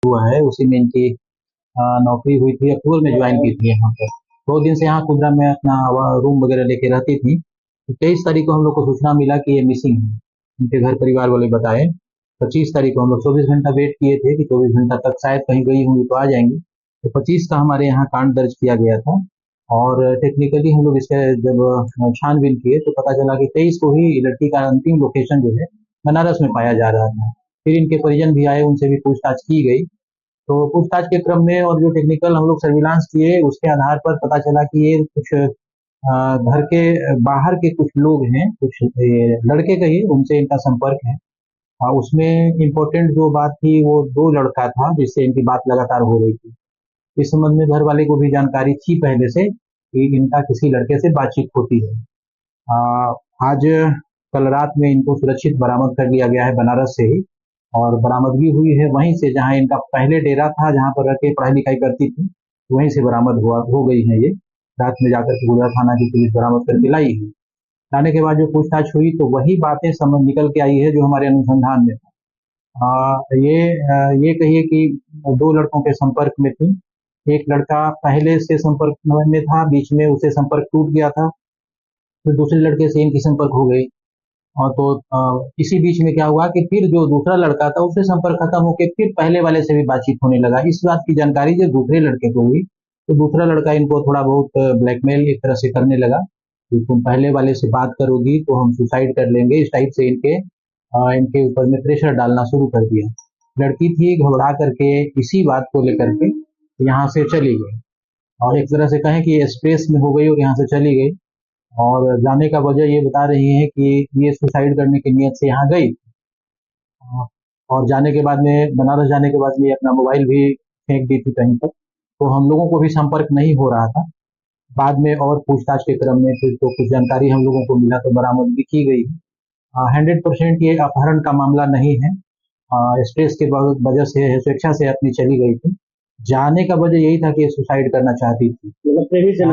हुआ है, उसी में इनकी नौकरी हुई थी, अक्टूबर में ज्वाइन की थी यहाँ पर। 2 दिन से यहाँ कुदरा में अपना रूम वगैरह लेके रहती थी। तो 23 तारीख को हम लोग को सूचना मिला कि ये मिसिंग है। उनके घर परिवार वाले बताए। 25 तारीख को हम लोग 24 घंटा वेट किए थे कि 24 घंटा तक शायद कहीं गई होंगी तो आ जाएंगी। तो 25 का हमारे यहाँ कांड दर्ज किया गया था। और टेक्निकली हम लोग इसके जब छानबीन किए तो पता चला कि 23 को ही लड़की का अंतिम लोकेशन जो है बनारस में पाया जा रहा था। फिर इनके परिजन भी आए, उनसे भी पूछताछ की गई। तो पूछताछ के क्रम में और जो टेक्निकल हम लोग सर्विलांस किए उसके आधार पर पता चला कि ये कुछ घर के बाहर के कुछ लोग हैं, कुछ लड़के कहिए, उनसे इनका संपर्क है। उसमें इम्पोर्टेंट जो बात थी वो 2 लड़का था जिससे इनकी बात लगातार हो रही थी। इस संबंध में घर वाले को भी जानकारी थी पहले से कि इनका किसी लड़के से बातचीत होती है। आज कल रात में इनको सुरक्षित बरामद कर लिया गया है बनारस से ही। और बरामदगी हुई है वहीं से जहां इनका पहले डेरा था, जहां पर रह के पढ़ाई लिखाई करती थी, वहीं से बरामद हो गई है ये। रात में जाकर के गुजरा थाना की पुलिस बरामद करके लाई है। लाने के बाद जो पूछताछ हुई तो वही बातें समझ निकल के आई है जो हमारे अनुसंधान में था। ये कहिए कि 2 लड़कों के संपर्क में थी। एक लड़का पहले से संपर्क में था, बीच में उसे संपर्क टूट गया था, फिर दूसरे लड़के से इनकी संपर्क हो गई। और तो इसी बीच में क्या हुआ कि फिर जो दूसरा लड़का था उससे संपर्क खत्म होकर फिर पहले वाले से भी बातचीत होने लगा। इस बात की जानकारी जब दूसरे लड़के को हुई तो दूसरा लड़का इनको थोड़ा बहुत ब्लैकमेल एक तरह से करने लगा कि तुम पहले वाले से बात करोगी तो हम सुसाइड कर लेंगे, इस टाइप से इनके ऊपर में प्रेशर डालना शुरू कर दिया। लड़की थी घबरा करके इसी बात को लेकर के यहाँ से चली गई, और एक तरह से कहें कि स्ट्रेस में हो गई और यहाँ से चली गई। और जाने का वजह ये बता रही है कि ये सुसाइड करने की नीयत से यहाँ गई। और जाने के बाद में बनारस जाने के बाद में अपना मोबाइल भी फेंक दी थी कहीं पर। तो हम लोगों को भी संपर्क नहीं हो रहा था। बाद में और पूछताछ के क्रम में फिर तो कुछ जानकारी हम लोगों को मिला तो बरामदगी की गई। 100% ये अपहरण का मामला नहीं है। स्ट्रेस के वजह से स्वेच्छा से अपनी चली गई थी। जाने का वजह यही था कि ये सुसाइड करना चाहती थी। मतलब प्रेमी से